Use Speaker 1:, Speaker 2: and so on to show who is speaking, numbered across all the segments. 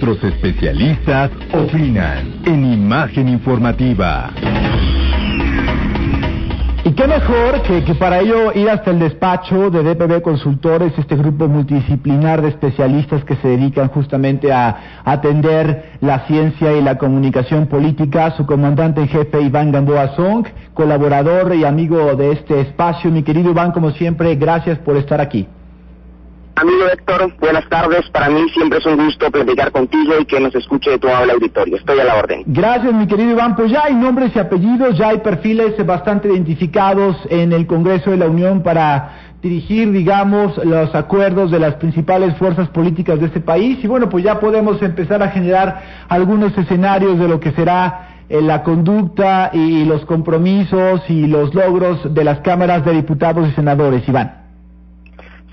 Speaker 1: Nuestros especialistas opinan en Imagen Informativa.
Speaker 2: Y qué mejor que para ello ir hasta el despacho de DPB Consultores, este grupo multidisciplinar de especialistas que se dedican justamente a atender la ciencia y la comunicación política. Su comandante en jefe, Iván Gamboa Song, colaborador y amigo de este espacio. Mi querido Iván, como siempre, gracias por estar aquí.
Speaker 3: Amigo Héctor, buenas tardes. Para mí siempre es un gusto platicar contigo y que nos escuche todo el auditorio. Estoy a la orden.
Speaker 2: Gracias, mi querido Iván. Pues ya hay nombres y apellidos, ya hay perfiles bastante identificados en el Congreso de la Unión para dirigir, digamos, los acuerdos de las principales fuerzas políticas de este país. Y bueno, pues ya podemos empezar a generar algunos escenarios de lo que será la conducta y los compromisos y los logros de las cámaras de diputados y senadores. Iván.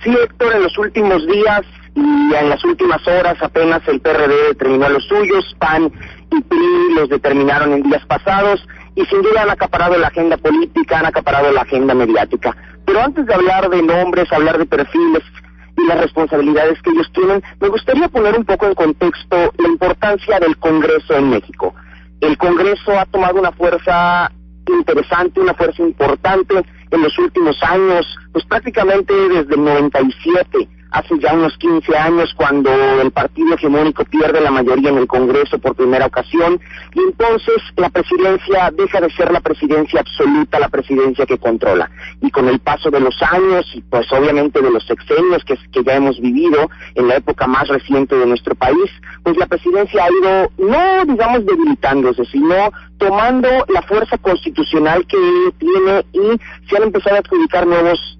Speaker 3: Sí, Héctor, en los últimos días y en las últimas horas apenas el PRD determinó los suyos, PAN y PRI los determinaron en días pasados y sin duda han acaparado la agenda política, han acaparado la agenda mediática. Pero antes de hablar de nombres, hablar de perfiles y las responsabilidades que ellos tienen, me gustaría poner un poco en contexto la importancia del Congreso en México. El Congreso ha tomado una fuerza interesante, una fuerza importante en los últimos años, pues prácticamente desde el 97, hace ya unos 15 años, cuando el partido hegemónico pierde la mayoría en el Congreso por primera ocasión, y entonces la presidencia deja de ser la presidencia absoluta, la presidencia que controla. Y con el paso de los años, y pues obviamente de los sexenios que ya hemos vivido en la época más reciente de nuestro país, pues la presidencia ha ido, no digamos debilitándose, sino tomando la fuerza constitucional que tiene y se han empezado a adjudicar nuevos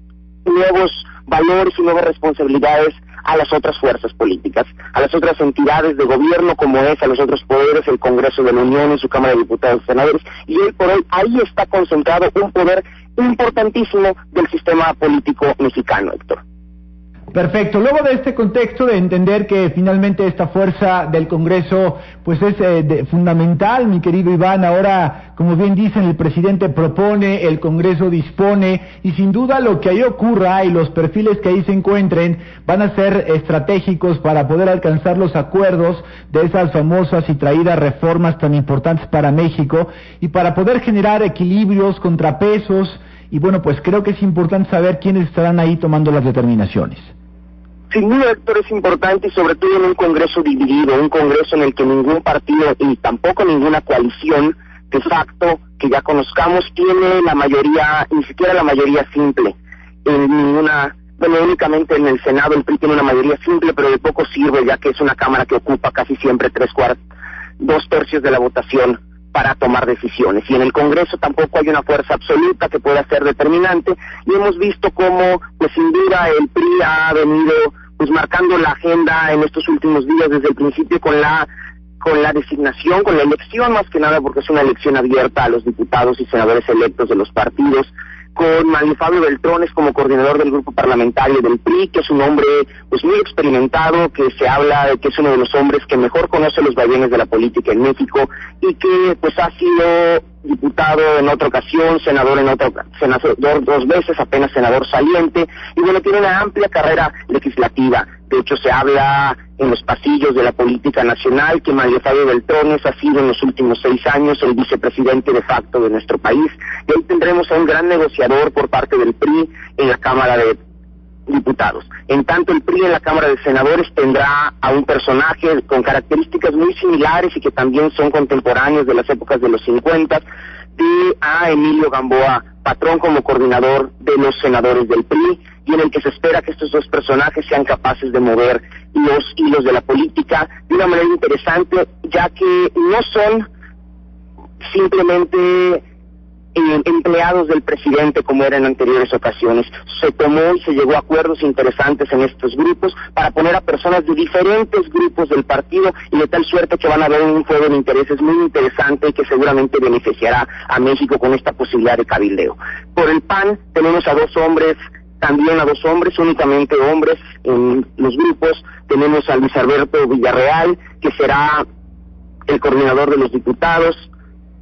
Speaker 3: valores y nuevas responsabilidades a las otras fuerzas políticas, a las otras entidades de gobierno como es, a los otros poderes, el Congreso de la Unión y su Cámara de Diputados y Senadores, y hoy por hoy ahí está concentrado un poder importantísimo del sistema político mexicano, Héctor.
Speaker 2: Perfecto. Luego de este contexto de entender que finalmente esta fuerza del Congreso pues es fundamental, mi querido Iván, ahora, como bien dicen, el presidente propone, el Congreso dispone, y sin duda lo que ahí ocurra y los perfiles que ahí se encuentren van a ser estratégicos para poder alcanzar los acuerdos de esas famosas y traídas reformas tan importantes para México y para poder generar equilibrios, contrapesos, y bueno, pues creo que es importante saber quiénes estarán ahí tomando las determinaciones.
Speaker 3: Sin duda, Héctor, es importante y sobre todo en un Congreso dividido, un Congreso en el que ningún partido y tampoco ninguna coalición de facto que ya conozcamos tiene la mayoría, ni siquiera la mayoría simple. Únicamente en el Senado el PRI tiene una mayoría simple, pero de poco sirve ya que es una Cámara que ocupa casi siempre 2/3 de la votación para tomar decisiones. Y en el Congreso tampoco hay una fuerza absoluta que pueda ser determinante, y hemos visto cómo, pues sin duda, el PRI ha venido pues marcando la agenda en estos últimos días desde el principio con la designación, con la elección más que nada, porque es una elección abierta a los diputados y senadores electos de los partidos, con Manuel Fabio Beltrones como coordinador del grupo parlamentario del PRI, que es un hombre pues muy experimentado, que se habla de que es uno de los hombres que mejor conoce los vaivenes de la política en México y que pues ha sido diputado en otra ocasión, senador en otra senador 2 veces, apenas senador saliente, y bueno, tiene una amplia carrera legislativa. De hecho, se habla en los pasillos de la política nacional que Manuel Fabio Beltrones ha sido en los últimos 6 años el vicepresidente de facto de nuestro país, y hoy tendremos a un gran negociador por parte del PRI en la Cámara de Diputados. En tanto, el PRI en la Cámara de Senadores tendrá a un personaje con características muy similares y que también son contemporáneos de las épocas de los 50, a Emilio Gamboa Patrón como coordinador de los senadores del PRI, y en el que se espera que estos dos personajes sean capaces de mover los hilos de la política de una manera interesante, ya que no son simplemente empleados del presidente como era en anteriores ocasiones. Se tomó y se llegó a acuerdos interesantes en estos grupos para poner a personas de diferentes grupos del partido, y de tal suerte que van a haber un juego de intereses muy interesante y que seguramente beneficiará a México con esta posibilidad de cabildeo. Por el PAN tenemos a dos hombres, únicamente hombres en los grupos. Tenemos a Luis Alberto Villarreal, que será el coordinador de los diputados,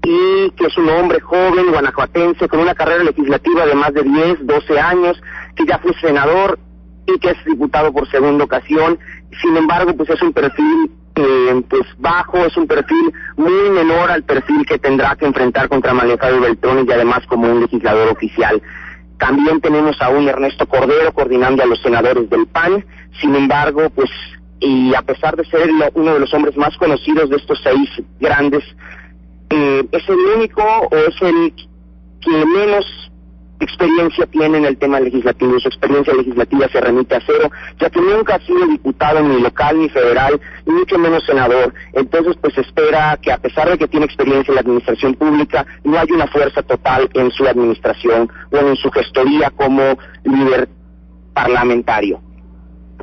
Speaker 3: y que es un hombre joven, guanajuatense, con una carrera legislativa de más de 10, 12 años, que ya fue senador y que es diputado por segunda ocasión. Sin embargo, pues es un perfil pues bajo, es un perfil muy menor al perfil que tendrá que enfrentar contra Manuel Fabio Beltrones y además como un legislador oficial. También tenemos a un Ernesto Cordero coordinando a los senadores del PAN, sin embargo, pues, y a pesar de ser uno de los hombres más conocidos de estos 6 grandes, es el único o es el que menos experiencia tiene en el tema legislativo. Su experiencia legislativa se remite a cero, ya que nunca ha sido diputado ni local ni federal, ni mucho menos senador. Entonces, pues espera que a pesar de que tiene experiencia en la administración pública, no hay una fuerza total en su administración o en su gestoría como líder parlamentario.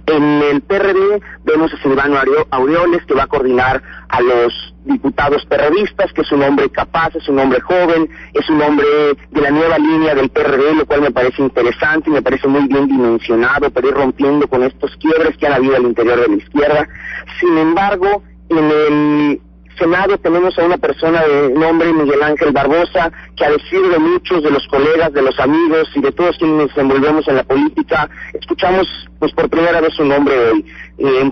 Speaker 3: En el PRD vemos a Silvano Aureoles, que va a coordinar a los diputados perredistas, que es un hombre capaz, es un hombre joven, es un hombre de la nueva línea del PRD, lo cual me parece interesante y me parece muy bien dimensionado para ir rompiendo con estos quiebres que han habido al interior de la izquierda. Sin embargo, en el Senado tenemos a una persona de nombre Miguel Ángel Barbosa, que a decir de muchos de los colegas, de los amigos y de todos quienes nos envolvemos en la política, escuchamos pues por primera vez su nombre hoy,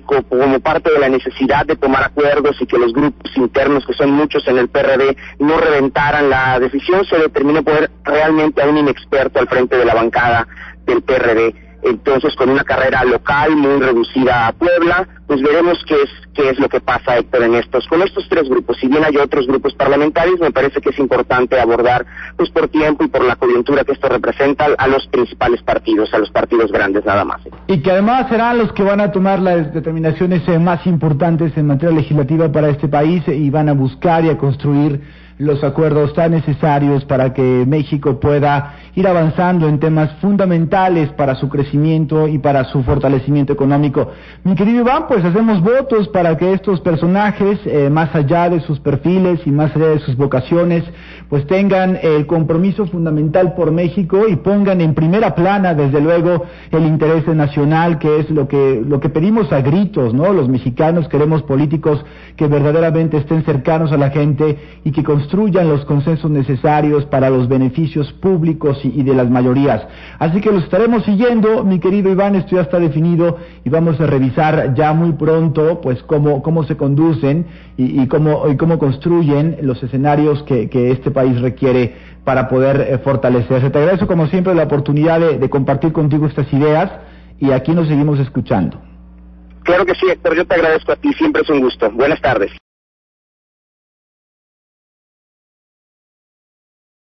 Speaker 3: como parte de la necesidad de tomar acuerdos y que los grupos internos, que son muchos en el PRD, no reventaran la decisión. Se determinó poner realmente a un inexperto al frente de la bancada del PRD. Entonces, con una carrera local muy reducida a Puebla, pues veremos qué es lo que pasa, Héctor, con estos 3 grupos. Si bien hay otros grupos parlamentarios, me parece que es importante abordar, pues por tiempo y por la coyuntura que esto representa, a los principales partidos, a los partidos grandes nada más.
Speaker 2: Y que además serán los que van a tomar las determinaciones más importantes en materia legislativa para este país y van a buscar y a construir los acuerdos tan necesarios para que México pueda ir avanzando en temas fundamentales para su crecimiento y para su fortalecimiento económico. Mi querido Iván, pues hacemos votos para que estos personajes, más allá de sus perfiles y más allá de sus vocaciones, pues tengan el compromiso fundamental por México y pongan en primera plana, desde luego, el interés nacional, que es lo que pedimos a gritos, ¿no? Los mexicanos queremos políticos que verdaderamente estén cercanos a la gente y que construyan los consensos necesarios para los beneficios públicos y de las mayorías. Así que los estaremos siguiendo, mi querido Iván, esto ya está definido y vamos a revisar ya muy pronto pues cómo se conducen y cómo construyen los escenarios que este país requiere para poder fortalecerse. Te agradezco como siempre la oportunidad de compartir contigo estas ideas y aquí nos seguimos escuchando.
Speaker 3: Claro que sí, Héctor, yo te agradezco a ti, siempre es un gusto. Buenas tardes.